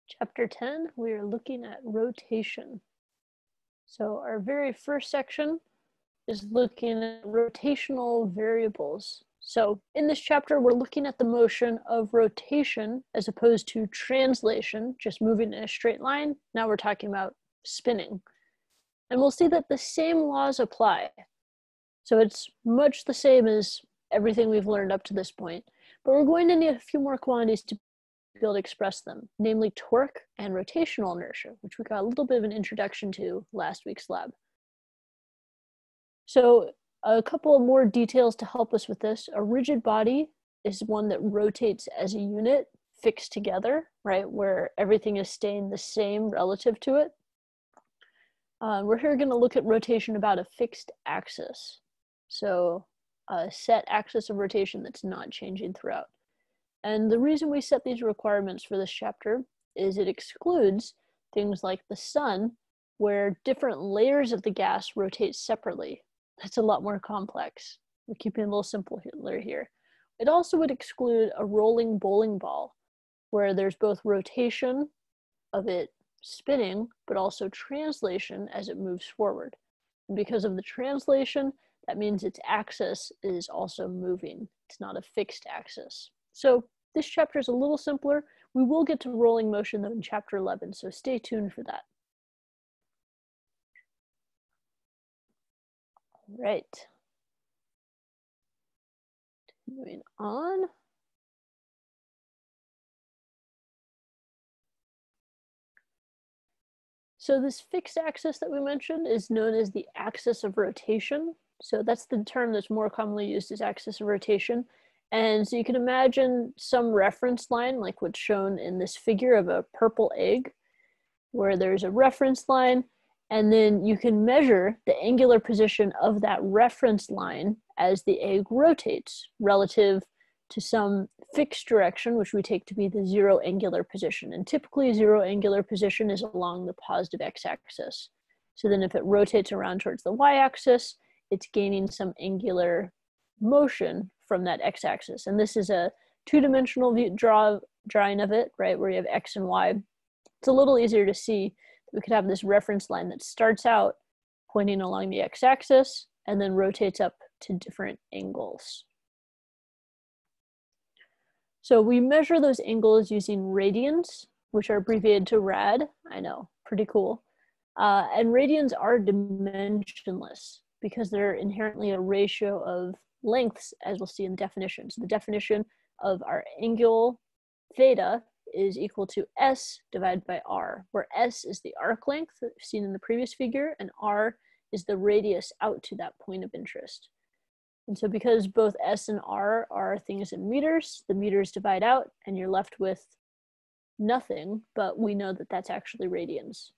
Chapter 10, we are looking at rotation. So our very first section is looking at rotational variables. So in this chapter, we're looking at the motion of rotation as opposed to translation, just moving in a straight line. Now we're talking about spinning. And we'll see that the same laws apply. So it's much the same as everything we've learned up to this point, but we're going to need a few more quantities to be able to express them, namely torque and rotational inertia, which we got a little bit of an introduction to last week's lab. So a couple of more details to help us with this. A rigid body is one that rotates as a unit, fixed together, right, where everything is staying the same relative to it. We're here going to look at rotation about a fixed axis. So a set axis of rotation that's not changing throughout. And the reason we set these requirements for this chapter is it excludes things like the sun, where different layers of the gas rotate separately. That's a lot more complex. We're keeping it a little simpler here. It also would exclude a rolling bowling ball, where there's both rotation of it spinning, but also translation as it moves forward. And because of the translation, that means its axis is also moving. It's not a fixed axis. So this chapter is a little simpler. We will get to rolling motion though in chapter 11, so stay tuned for that. All right. Moving on. So this fixed axis that we mentioned is known as the axis of rotation. So that's the term that's more commonly used as axis of rotation. And so you can imagine some reference line like what's shown in this figure of a purple egg, where there's a reference line, and then you can measure the angular position of that reference line as the egg rotates relative to some fixed direction, which we take to be the zero angular position. And typically zero angular position is along the positive x-axis. So then if it rotates around towards the y-axis, it's gaining some angular motion from that x-axis. And this is a two-dimensional drawing of it, right, where you have x and y. It's a little easier to see. We could have this reference line that starts out pointing along the x-axis and then rotates up to different angles. So we measure those angles using radians, which are abbreviated to rad. I know, pretty cool. And radians are dimensionless because they're inherently a ratio of lengths, as we'll see in the definition. So the definition of our angle theta is equal to S divided by R, where S is the arc length that we've seen in the previous figure, and R is the radius out to that point of interest. And so because both S and R are things in meters, the meters divide out and you're left with nothing, but we know that that's actually radians.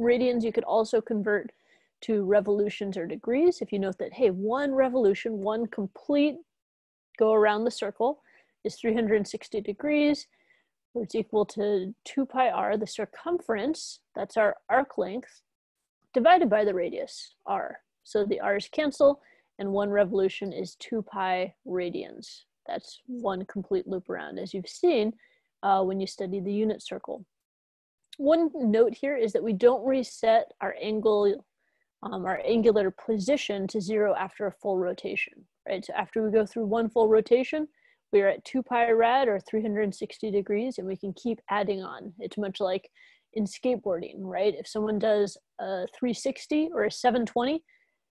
Radians you could also convert to revolutions or degrees. If you note that, hey, one revolution, one complete go around the circle is 360 degrees, where it's equal to 2 pi r, the circumference, that's our arc length, divided by the radius, r. So the r's cancel, and one revolution is 2 pi radians. That's one complete loop around, as you've seen when you study the unit circle. One note here is that we don't reset our angle, our angular position to 0 after a full rotation, right? So after we go through one full rotation, we are at 2 pi rad or 360 degrees, and we can keep adding on. It's much like in skateboarding, right? If someone does a 360 or a 720,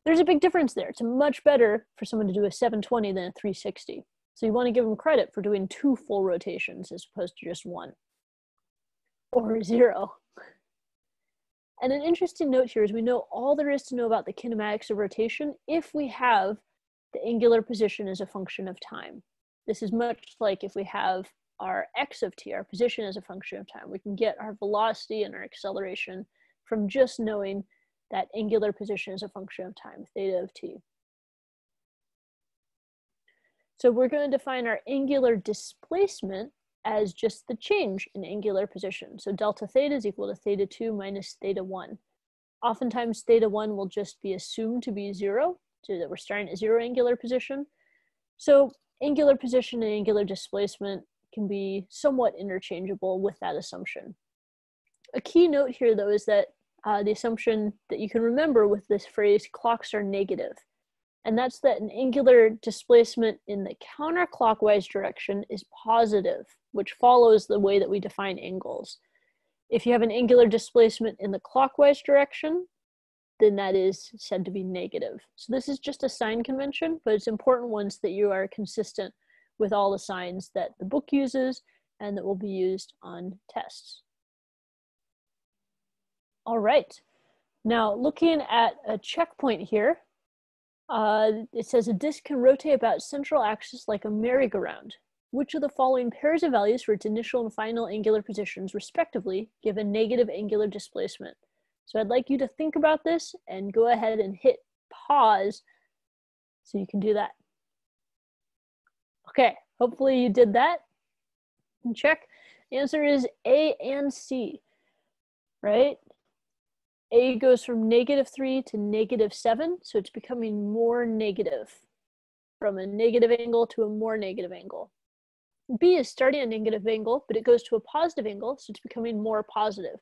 there's a big difference there. It's much better for someone to do a 720 than a 360. So you want to give them credit for doing 2 full rotations as opposed to just 1 or 0. And an interesting note here is we know all there is to know about the kinematics of rotation if we have the angular position as a function of time. This is much like if we have our x of t, our position as a function of time. We can get our velocity and our acceleration from just knowing that angular position is a function of time, theta of t. So we're going to define our angular displacement as just the change in angular position. So delta theta is equal to theta 2 minus theta 1. Oftentimes theta 1 will just be assumed to be 0, so that we're starting at 0 angular position. So angular position and angular displacement can be somewhat interchangeable with that assumption. A key note here, though, is that the assumption that you can remember with this phrase, clocks are negative. And that's that an angular displacement in the counterclockwise direction is positive, which follows the way that we define angles. If you have an angular displacement in the clockwise direction, then that is said to be negative. So this is just a sign convention, but it's important once that you are consistent with all the signs that the book uses and that will be used on tests. All right, now looking at a checkpoint here, it says a disk can rotate about central axis like a merry-go-round. Which of the following pairs of values for its initial and final angular positions, respectively, give a negative angular displacement? So I'd like you to think about this and go ahead and hit pause so you can do that. Okay, hopefully you did that. And check. The answer is A and C, right? A goes from -3 to -7, so it's becoming more negative, from a negative angle to a more negative angle. B is starting at a negative angle, but it goes to a positive angle, so it's becoming more positive.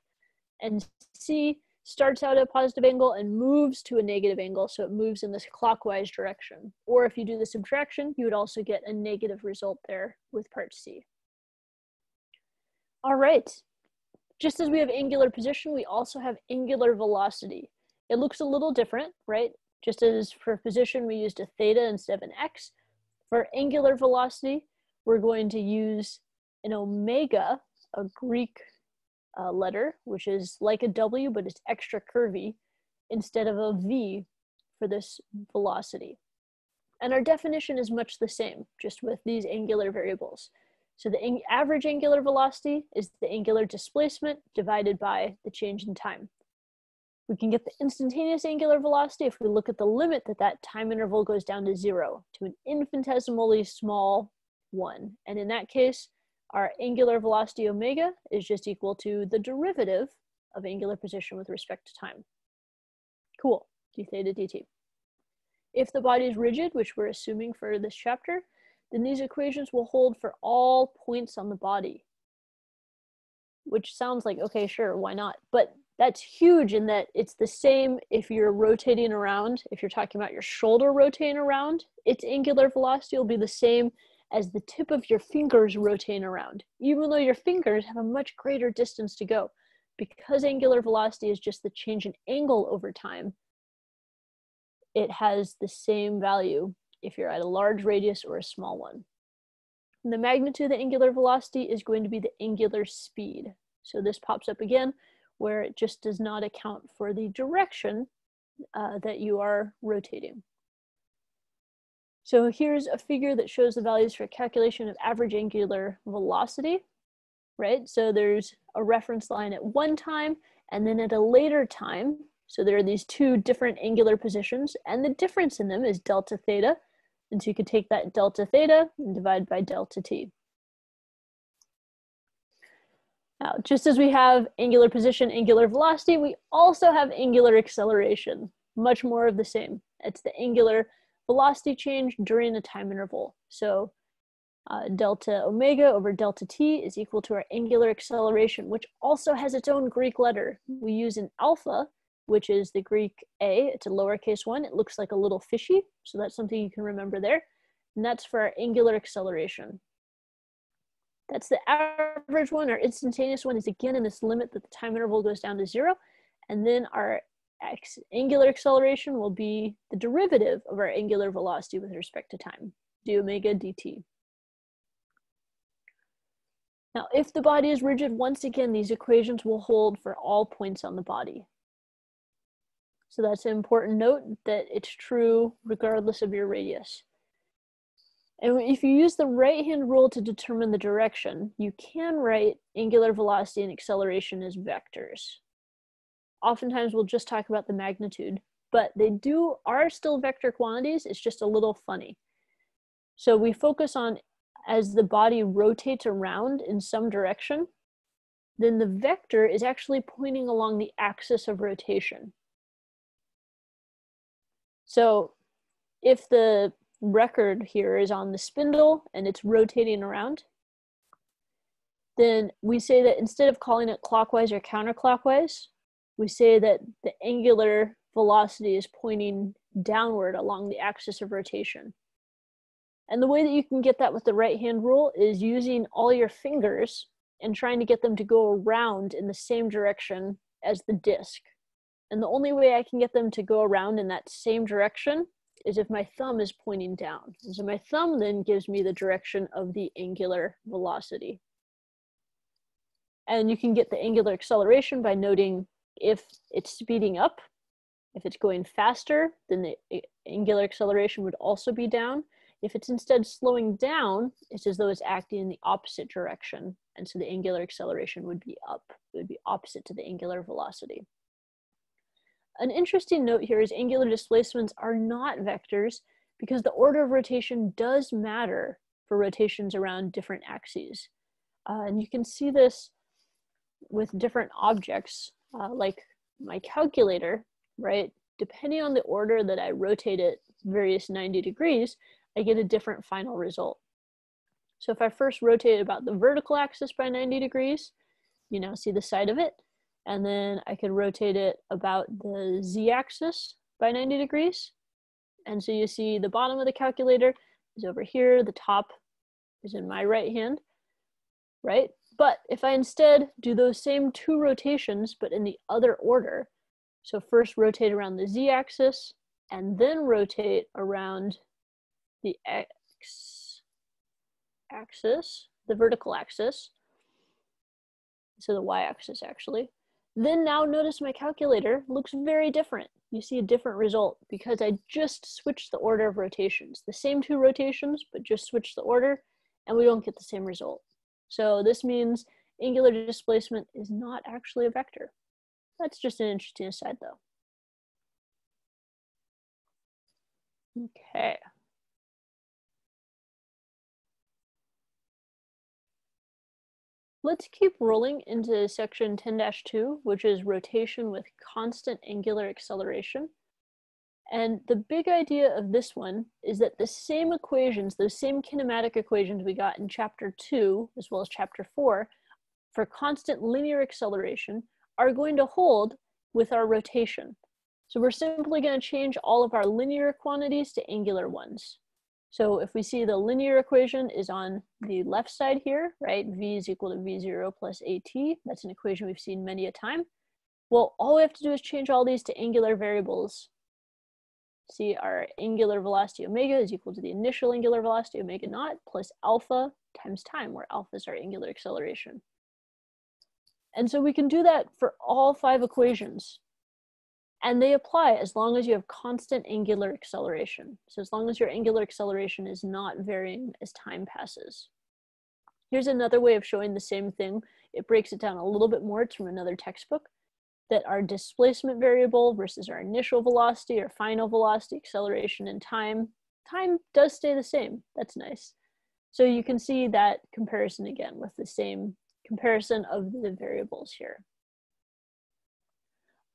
And C starts out at a positive angle and moves to a negative angle, so it moves in this clockwise direction. Or if you do the subtraction, you would also get a negative result there with part C. All right. Just as we have angular position, we also have angular velocity. It looks a little different, right? Just as for position, we used a theta instead of an x. For angular velocity, we're going to use an omega, a Greek letter, which is like a W, but it's extra curvy, instead of a V for this velocity. And our definition is much the same, just with these angular variables. So the average angular velocity is the angular displacement divided by the change in time. We can get the instantaneous angular velocity if we look at the limit that time interval goes down to 0, to an infinitesimally small 1. And in that case, our angular velocity omega is just equal to the derivative of angular position with respect to time. Cool, d theta dt. If the body is rigid, which we're assuming for this chapter, then these equations will hold for all points on the body. Which sounds like, okay, sure, why not? But that's huge in that it's the same if you're rotating around, if you're talking about your shoulder rotating around, its angular velocity will be the same as the tip of your fingers rotating around, even though your fingers have a much greater distance to go. Because angular velocity is just the change in angle over time, it has the same value if you're at a large radius or a small one. And the magnitude of the angular velocity is going to be the angular speed. So this pops up again, where it just does not account for the direction that you are rotating. So here's a figure that shows the values for calculation of average angular velocity, right? So there's a reference line at one time and then at a later time. So there are these two different angular positions, and the difference in them is delta theta. And so you could take that delta theta and divide by delta t. Now, just as we have angular position, angular velocity, we also have angular acceleration, much more of the same. It's the angular velocity change during a time interval. So delta omega over delta t is equal to our angular acceleration, which also has its own Greek letter. We use an alpha, which is the Greek A. It's a lowercase one. It looks like a little fishy, so that's something you can remember there. And that's for our angular acceleration. That's the average one. Our instantaneous one is again in this limit that the time interval goes down to 0. And then our angular acceleration will be the derivative of our angular velocity with respect to time, d omega dt. Now, if the body is rigid, once again, these equations will hold for all points on the body. So that's an important note that it's true regardless of your radius. And if you use the right-hand rule to determine the direction, you can write angular velocity and acceleration as vectors. Oftentimes we'll just talk about the magnitude, but they are still vector quantities. It's just a little funny. So we focus on as the body rotates around in some direction, then the vector is actually pointing along the axis of rotation. So if the record here is on the spindle and it's rotating around, then we say that instead of calling it clockwise or counterclockwise, we say that the angular velocity is pointing downward along the axis of rotation. And the way that you can get that with the right-hand rule is using all your fingers and trying to get them to go around in the same direction as the disk. And the only way I can get them to go around in that same direction is if my thumb is pointing down. And so my thumb then gives me the direction of the angular velocity. And you can get the angular acceleration by noting if it's speeding up. If it's going faster, then the angular acceleration would also be down. If it's instead slowing down, it's as though it's acting in the opposite direction. And so the angular acceleration would be up. It would be opposite to the angular velocity. An interesting note here is angular displacements are not vectors because the order of rotation does matter for rotations around different axes. And you can see this with different objects, like my calculator, right? Depending on the order that I rotate it various 90 degrees, I get a different final result. So if I first rotate about the vertical axis by 90 degrees, you now see the side of it. And then I could rotate it about the z-axis by 90 degrees. And so you see the bottom of the calculator is over here, the top is in my right hand, right? But if I instead do those same two rotations, but in the other order, so first rotate around the z-axis and then rotate around the x-axis, the vertical axis, so the y-axis actually, then now notice my calculator looks very different. You see a different result because I just switched the order of rotations. The same two rotations, but just switched the order, and we don't get the same result. So this means angular displacement is not actually a vector. That's just an interesting aside though. Okay. Let's keep rolling into section 10-2, which is rotation with constant angular acceleration. And the big idea of this one is that the same equations, those same kinematic equations we got in chapter 2, as well as chapter 4, for constant linear acceleration are going to hold with our rotation. So we're simply going to change all of our linear quantities to angular ones. So if we see the linear equation is on the left side here, right? V is equal to V0 plus AT. That's an equation we've seen many a time. Well, all we have to do is change all these to angular variables. See, our angular velocity omega is equal to the initial angular velocity omega naught plus alpha times time, where alpha is our angular acceleration. And so we can do that for all 5 equations. And they apply as long as you have constant angular acceleration. So as long as your angular acceleration is not varying as time passes. Here's another way of showing the same thing. It breaks it down a little bit more. It's from another textbook, that our displacement variable versus our initial velocity or final velocity, acceleration, and time does stay the same. That's nice. So you can see that comparison again with the same comparison of the variables here.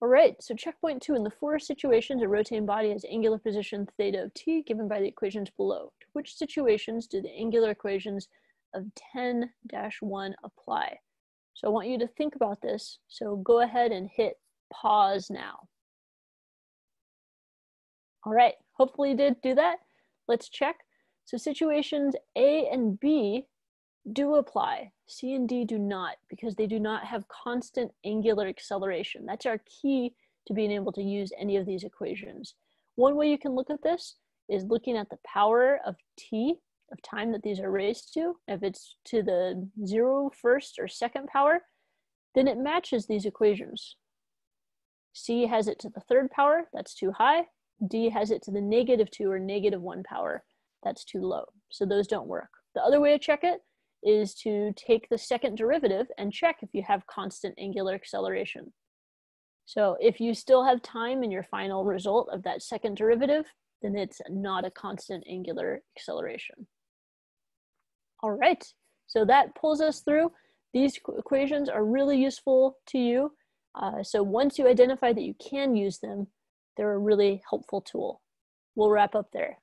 All right, so checkpoint 2, in the 4 situations, a rotating body has angular position theta of t given by the equations below. To which situations do the angular equations of 10-1 apply? So I want you to think about this. So go ahead and hit pause now. All right, hopefully you did do that. Let's check. So situations A and B do apply. C and D do not, because they do not have constant angular acceleration. That's our key to being able to use any of these equations. One way you can look at this is looking at the power of t, of time that these are raised to. If it's to the 0 first or second power, then it matches these equations. C has it to the 3rd power, that's too high. D has it to the -2 or -1 power, that's too low. So those don't work. The other way to check it is to take the second derivative and check if you have constant angular acceleration. So if you still have time in your final result of that second derivative, then it's not a constant angular acceleration. All right, so that pulls us through. These equations are really useful to you. So once you identify that you can use them, they're a really helpful tool. We'll wrap up there.